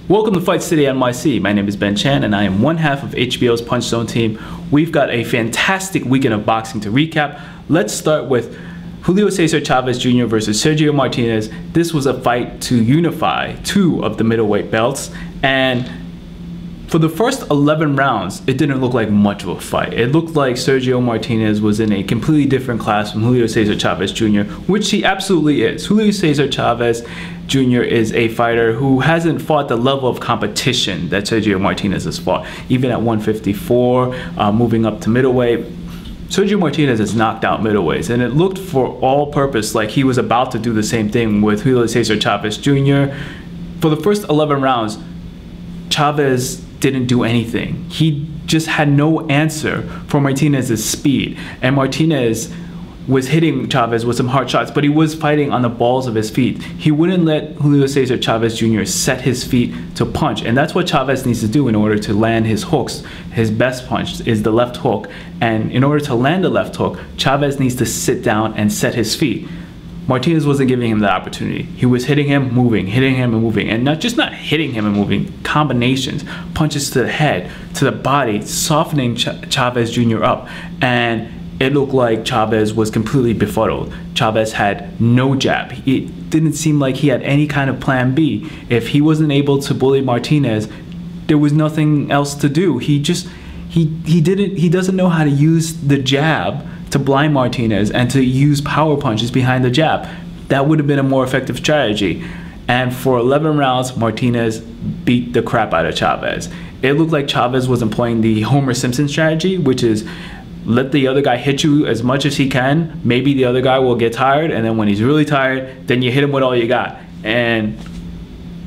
Welcome to Fight City NYC. My name is Ben Chan and I am one half of HBO's Punch Zone team. We've got a fantastic weekend of boxing to recap. Let's start with Julio Cesar Chavez Jr. versus Sergio Martinez. This was a fight to unify two of the middleweight belts, and for the first 11 rounds, it didn't look like much of a fight. It looked like Sergio Martinez was in a completely different class from Julio Cesar Chavez Jr., which he absolutely is. Julio Cesar Chavez Jr. is a fighter who hasn't fought the level of competition that Sergio Martinez has fought. Even at 154, moving up to middleweight, Sergio Martinez has knocked out middleweights, and it looked for all purpose like he was about to do the same thing with Julio Cesar Chavez Jr. For the first 11 rounds, Chavez didn't do anything. He just had no answer for Martinez's speed, and Martinez was hitting Chavez with some hard shots, but he was fighting on the balls of his feet. He wouldn't let Julio Cesar Chavez Jr. set his feet to punch, and that's what Chavez needs to do in order to land his hooks. His best punch is the left hook, and in order to land the left hook, Chavez needs to sit down and set his feet. Martinez wasn't giving him the opportunity. He was hitting him, moving, and not hitting him and moving, combinations, punches to the head, to the body, softening Chavez Jr. up, and it looked like Chavez was completely befuddled. Chavez had no jab. It didn't seem like he had any kind of plan B. If he wasn't able to bully Martinez, there was nothing else to do. He doesn't know how to use the jab to blind Martinez and to use power punches behind the jab. That would have been a more effective strategy. And for 11 rounds, Martinez beat the crap out of Chavez. It looked like Chavez was employing the Homer Simpson strategy, which is let the other guy hit you as much as he can. Maybe the other guy will get tired, and then when he's really tired, then you hit him with all you got. And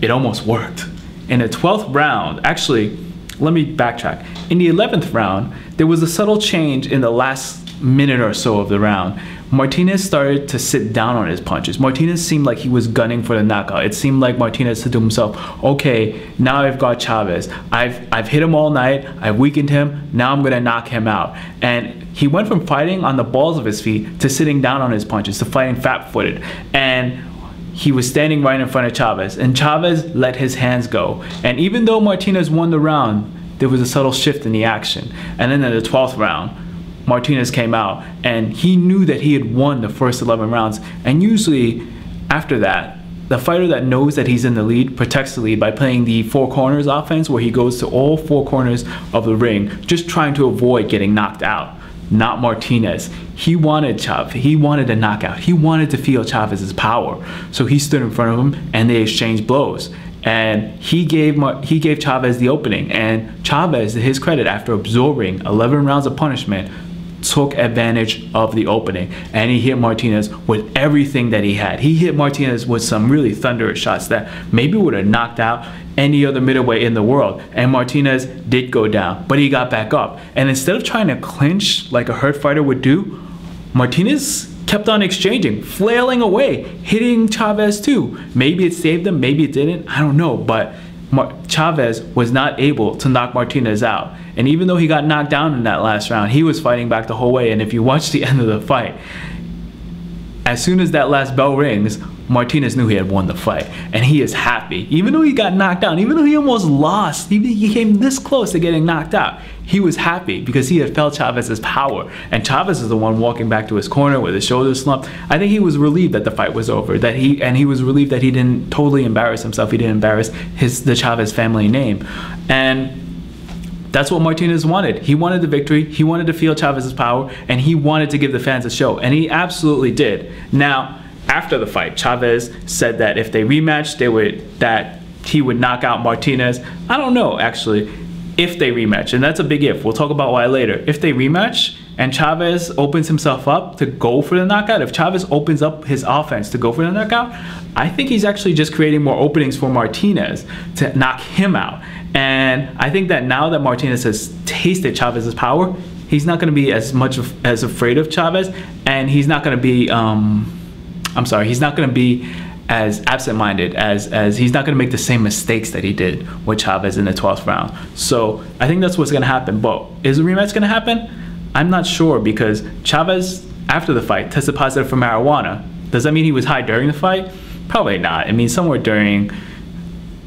it almost worked. In the 12th round, actually, let me backtrack. In the 11th round, there was a subtle change in the last minute or so of the round. Martinez started to sit down on his punches. Martinez seemed like he was gunning for the knockout. It seemed like Martinez said to himself, okay, now I've got Chavez. I've hit him all night. I've weakened him. Now I'm gonna knock him out. And he went from fighting on the balls of his feet to sitting down on his punches, to fighting fat-footed. And he was standing right in front of Chavez, and Chavez let his hands go. And even though Martinez won the round, there was a subtle shift in the action. And then in the 12th round, Martinez came out, and he knew that he had won the first 11 rounds. And usually after that, the fighter that knows that he's in the lead protects the lead by playing the four corners offense, where he goes to all four corners of the ring, just trying to avoid getting knocked out. Not Martinez. He wanted Chavez. He wanted a knockout. He wanted to feel Chavez's power. So he stood in front of him, and they exchanged blows. And he gave Chavez the opening, and Chavez, to his credit, after absorbing 11 rounds of punishment, took advantage of the opening, and he hit Martinez with everything that he had. He hit Martinez with some really thunderous shots that maybe would have knocked out any other middleweight in the world. And Martinez did go down, but he got back up. And instead of trying to clinch like a hurt fighter would do, Martinez kept on exchanging, flailing away, hitting Chavez too. Maybe it saved him, maybe it didn't, I don't know, but Chavez was not able to knock Martinez out. And even though he got knocked down in that last round, he was fighting back the whole way. And if you watch the end of the fight, as soon as that last bell rings, Martinez knew he had won the fight, and he is happy. Even though he got knocked down, even though he almost lost, he came this close to getting knocked out, he was happy because he had felt Chavez's power. And Chavez is the one walking back to his corner with his shoulders slumped. I think he was relieved that the fight was over, and he was relieved that he didn't totally embarrass himself. He didn't embarrass the Chavez family name. And that's what Martinez wanted. He wanted the victory, he wanted to feel Chavez's power, and he wanted to give the fans a show, and he absolutely did. Now, after the fight, Chavez said that if they rematched, he would knock out Martinez. I don't know, actually, if they rematch, and that's a big if. We'll talk about why later. If they rematch and Chavez opens himself up to go for the knockout, if Chavez opens up his offense to go for the knockout, I think he's actually just creating more openings for Martinez to knock him out. And I think that now that Martinez has tasted Chavez's power, he's not going to be as much as afraid of Chavez, and he's not going to be he's not going to be as absent-minded, as he's not going to make the same mistakes that he did with Chavez in the 12th round. So I think that's what's going to happen. But is a rematch going to happen? I'm not sure, because Chavez, after the fight, tested positive for marijuana. Does that mean he was high during the fight? Probably not. I mean, somewhere during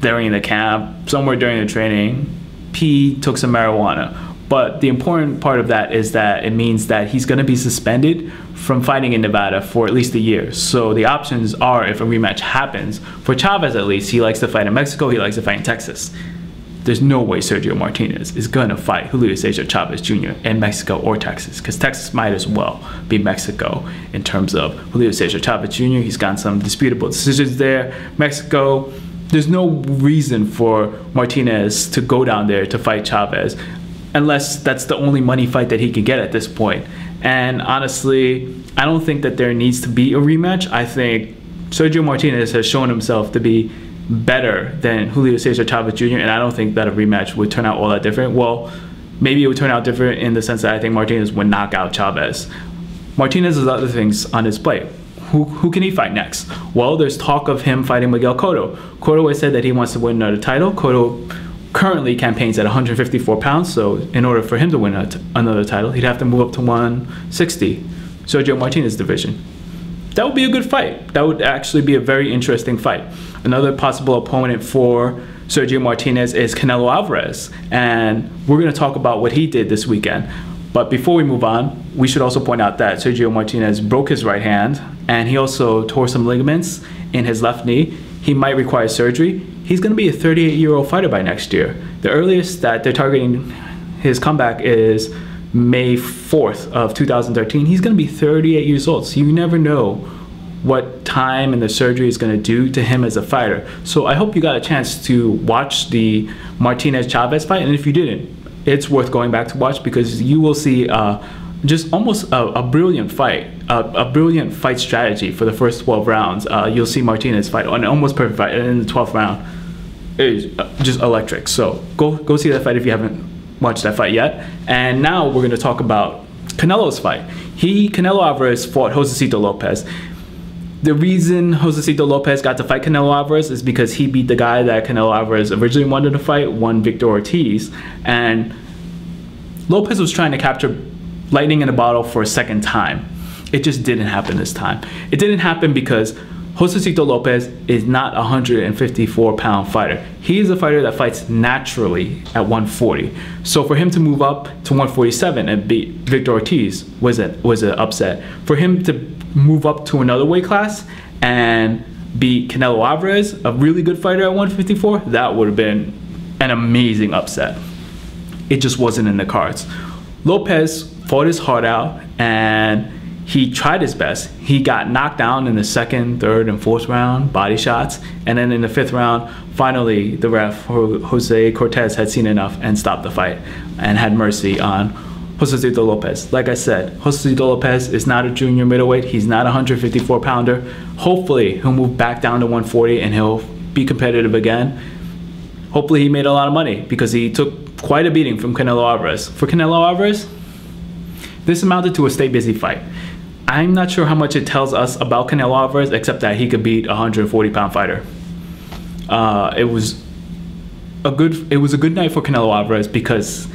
during the camp, somewhere during the training, he took some marijuana. But the important part of that is that it means that he's going to be suspended from fighting in Nevada for at least a year. So the options are, if a rematch happens, for Chavez at least, he likes to fight in Mexico, he likes to fight in Texas. There's no way Sergio Martinez is going to fight Julio Cesar Chavez Jr. in Mexico or Texas, because Texas might as well be Mexico in terms of Julio Cesar Chavez Jr. He's gotten some disputable decisions there. Mexico, there's no reason for Martinez to go down there to fight Chavez, unless that's the only money fight that he can get at this point. And honestly, I don't think that there needs to be a rematch. I think Sergio Martinez has shown himself to be better than Julio Cesar Chavez Jr., and I don't think that a rematch would turn out all that different. Well, maybe it would turn out different in the sense that I think Martinez would knock out Chavez. Martinez has other things on his plate. Who can he fight next? Well, there's talk of him fighting Miguel Cotto. Cotto has said that he wants to win another title. Cotto currently campaigns at 154 pounds, so in order for him to win another title, he'd have to move up to 160, Sergio Martinez division. That would be a good fight. That would actually be a very interesting fight. Another possible opponent for Sergio Martinez is Canelo Alvarez, and we're going to talk about what he did this weekend. But before we move on, we should also point out that Sergio Martinez broke his right hand, and he also tore some ligaments in his left knee. He might require surgery. He's going to be a 38-year-old fighter by next year. The earliest that they're targeting his comeback is May 4th of 2013. He's going to be 38 years old, so you never know what time and the surgery is going to do to him as a fighter. So I hope you got a chance to watch the Martinez-Chavez fight, and if you didn't, it's worth going back to watch, because you will see just almost a brilliant fight, a brilliant fight strategy for the first 12 rounds. You'll see Martinez fight an almost perfect fight, and in the 12th round, it's just electric. So go see that fight if you haven't watched that fight yet. And now we're going to talk about Canelo's fight. Canelo Alvarez fought Josesito Lopez. The reason Josesito Lopez got to fight Canelo Alvarez is because he beat the guy that Canelo Alvarez originally wanted to fight, one Victor Ortiz, and Lopez was trying to capture lightning in a bottle for a second time. It just didn't happen this time. It didn't happen because Josesito Lopez is not a 154-pound fighter. He is a fighter that fights naturally at 140. So for him to move up to 147 and beat Victor Ortiz was an upset. For him to move up to another weight class and beat Canelo Alvarez, a really good fighter at 154, that would have been an amazing upset. It just wasn't in the cards. Lopez fought his heart out and he tried his best. He got knocked down in the second, third, and fourth round, body shots. And then in the fifth round, finally, the ref, Jose Cortez, had seen enough and stopped the fight and had mercy on Josesito Lopez. Like I said, Josesito Lopez is not a junior middleweight. He's not a 154-pounder. Hopefully, he'll move back down to 140 and he'll be competitive again. Hopefully, he made a lot of money because he took quite a beating from Canelo Alvarez. For Canelo Alvarez, this amounted to a stay busy fight. I'm not sure how much it tells us about Canelo Alvarez, except that he could beat a 140-pound fighter. It was a good night for Canelo Alvarez because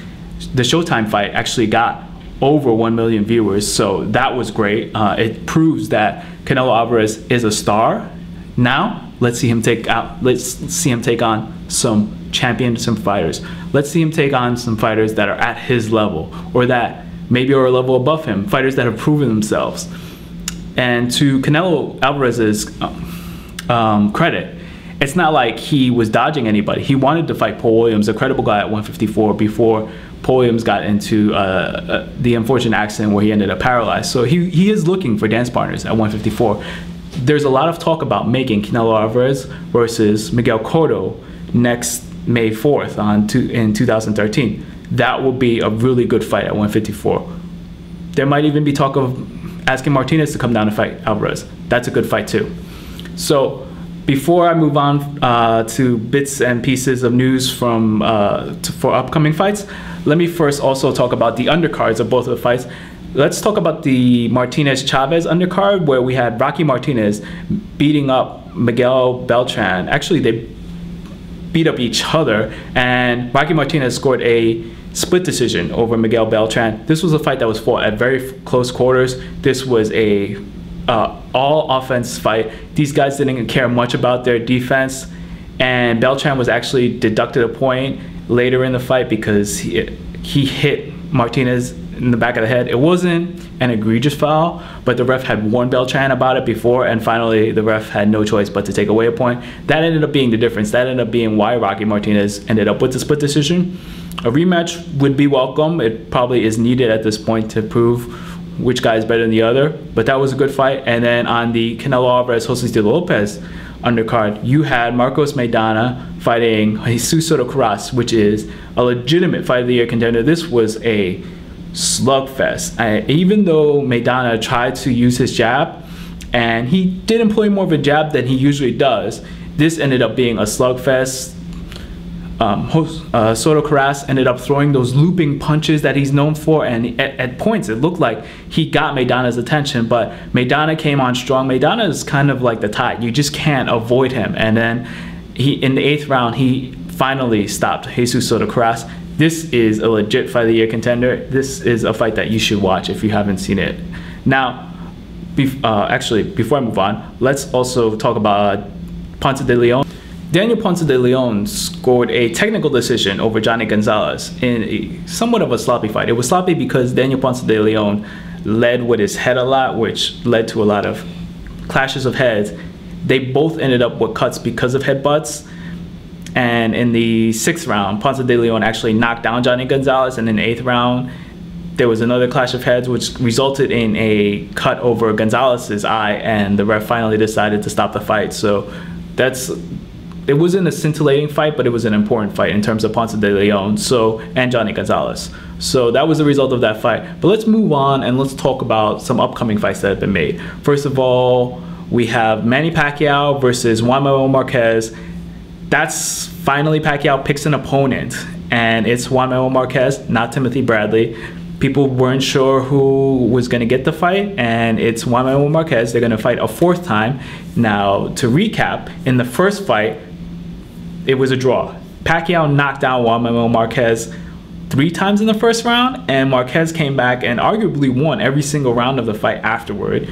the Showtime fight actually got over 1 million viewers, so that was great. It proves that Canelo Alvarez is a star. Now let's see him take on some fighters. Let's see him take on some fighters that are at his level, or that maybe are a level above him, fighters that have proven themselves. And to Canelo Alvarez's credit, it's not like he was dodging anybody. He wanted to fight Paul Williams, a credible guy at 154, before Paul Williams got into the unfortunate accident where he ended up paralyzed. So he is looking for dance partners at 154. There's a lot of talk about making Canelo Alvarez versus Miguel Cotto next May 4th in 2013. That will be a really good fight at 154. There might even be talk of asking Martinez to come down and fight Alvarez. That's a good fight too. So before I move on to bits and pieces of news for upcoming fights, let me first also talk about the undercards of both of the fights. Let's talk about the Martinez-Chavez undercard, where we had Rocky Martinez beating up Miguel Beltran. Actually, they beat up each other, and Rocky Martinez scored a split decision over Miguel Beltran. This was a fight that was fought at very close quarters. This was a all offense fight. These guys didn't care much about their defense. and Beltran was actually deducted a point later in the fight because he hit Martinez in the back of the head. It wasn't an egregious foul, but the ref had warned Beltran about it before, and finally the ref had no choice but to take away a point. That ended up being the difference. That ended up being why Rocky Martinez ended up with the split decision. A rematch would be welcome. It probably is needed at this point to prove which guy is better than the other, but that was a good fight. And then on the Canelo Alvarez Josesito Lopez undercard, you had Marcos Maidana fighting Josesito Carras, which is a legitimate fight of the year contender. This was a slugfest. Even though Maidana tried to use his jab, and he did employ more of a jab than he usually does, this ended up being a slugfest. Soto Carras ended up throwing those looping punches that he's known for, and at points it looked like he got Maidana's attention, but Maidana came on strong. Maidana is kind of like the Tide. You just can't avoid him. And then in the 8th round, he finally stopped Josesito Carras. This is a legit fight of the year contender. This is a fight that you should watch if you haven't seen it. Now, actually, before I move on, let's also talk about Ponce de Leon. Daniel Ponce de Leon scored a technical decision over Johnny Gonzalez in somewhat of a sloppy fight. It was sloppy because Daniel Ponce de Leon led with his head a lot, which led to a lot of clashes of heads. They both ended up with cuts because of headbutts. And in the 6th round, Ponce de Leon actually knocked down Johnny Gonzalez. And in the 8th round, there was another clash of heads, which resulted in a cut over Gonzalez's eye. And the ref finally decided to stop the fight. So it wasn't a scintillating fight, but it was an important fight in terms of Ponce de Leon and Johnny Gonzalez. So that was the result of that fight. But let's move on and let's talk about some upcoming fights that have been made. First of all, we have Manny Pacquiao versus Juan Manuel Marquez. That's finally Pacquiao picks an opponent, and it's Juan Manuel Marquez, not Timothy Bradley. People weren't sure who was going to get the fight, and it's Juan Manuel Marquez. They're going to fight a 4th time. Now, to recap, in the first fight, it was a draw. Pacquiao knocked down Juan Manuel Marquez 3 times in the first round, and Marquez came back and arguably won every single round of the fight afterward.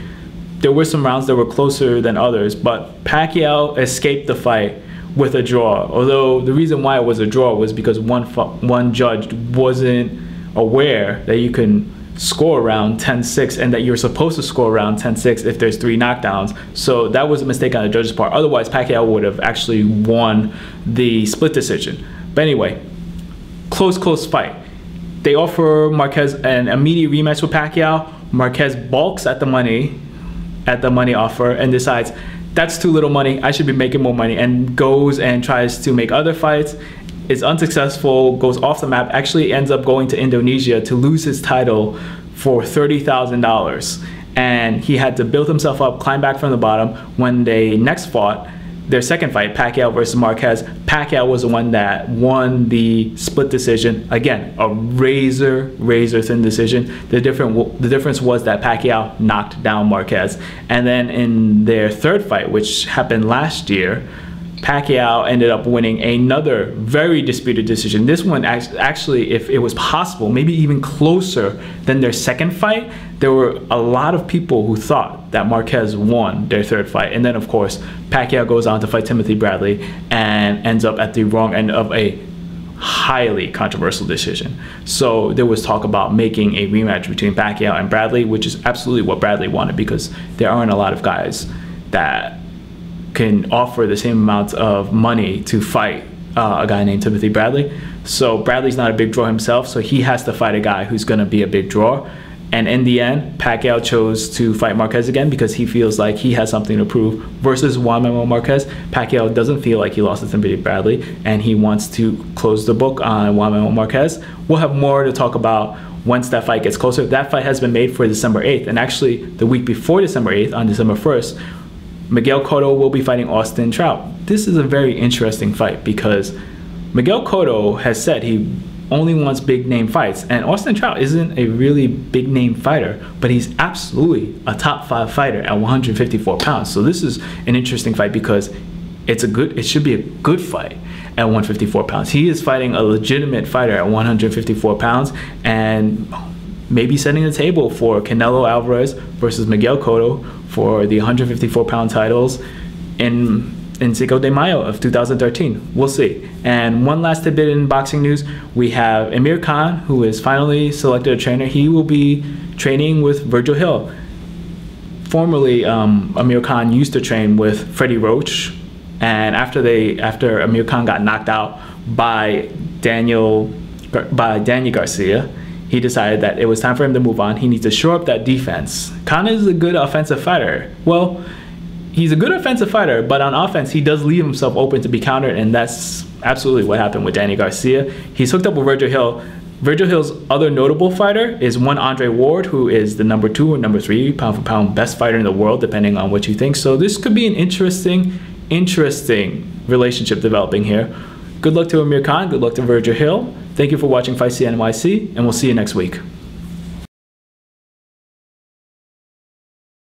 There were some rounds that were closer than others, but Pacquiao escaped the fight with a draw. Although the reason why it was a draw was because one judge wasn't aware that you can score around 10-6 and that you're supposed to score around 10-6 if there's 3 knockdowns. So that was a mistake on the judge's part. Otherwise, Pacquiao would have actually won the split decision. But anyway, close fight. They offer Marquez an immediate rematch with Pacquiao. Marquez balks at the money offer and decides that's too little money, I should be making more money, and goes and tries to make other fights. Is unsuccessful, goes off the map, actually ends up going to Indonesia to lose his title for $30,000. And he had to build himself up, climb back from the bottom. When they next fought, their second fight, Pacquiao versus Marquez, Pacquiao was the one that won the split decision. Again, a razor thin decision. The difference was that Pacquiao knocked down Marquez. And then in their third fight, which happened last year, Pacquiao ended up winning another very disputed decision. This one actually, if it was possible, maybe even closer than their second fight. There were a lot of people who thought that Marquez won their third fight. And then, of course, Pacquiao goes on to fight Timothy Bradley and ends up at the wrong end of a highly controversial decision. So there was talk about making a rematch between Pacquiao and Bradley, which is absolutely what Bradley wanted, because there aren't a lot of guys that can offer the same amount of money to fight a guy named Timothy Bradley. So Bradley's not a big draw himself, so he has to fight a guy who's going to be a big draw. And in the end, Pacquiao chose to fight Marquez again because he feels like he has something to prove versus Juan Manuel Marquez. Pacquiao doesn't feel like he lost to Timothy Bradley, and he wants to close the book on Juan Manuel Marquez. We'll have more to talk about once that fight gets closer. That fight has been made for December 8th, and actually the week before December 8th, on December 1st, Miguel Cotto will be fighting Austin Trout. This is a very interesting fight because Miguel Cotto has said he only wants big name fights, and Austin Trout isn't a really big name fighter, but he's absolutely a top 5 fighter at 154 pounds. So this is an interesting fight because it should be a good fight at 154 pounds. He is fighting a legitimate fighter at 154 pounds and maybe setting the table for Canelo Alvarez versus Miguel Cotto for the 154-pound titles in in Cinco de Mayo of 2013. We'll see. And one last tidbit in boxing news, we have Amir Khan, who is finally selected a trainer. He will be training with Virgil Hill. Formerly, Amir Khan used to train with Freddie Roach, and after Amir Khan got knocked out by Danny Garcia, he decided that it was time for him to move on. He needs to shore up that defense. Khan is a good offensive fighter. Well, he's a good offensive fighter, but on offense, he does leave himself open to be countered, and that's absolutely what happened with Danny Garcia. He's hooked up with Virgil Hill. Virgil Hill's other notable fighter is one Andre Ward, who is the number 2 or number 3 pound-for-pound best fighter in the world, depending on what you think. So this could be an interesting relationship developing here. Good luck to Amir Khan. Good luck to Virgil Hill. Thank you for watching FCNYC, and we'll see you next week.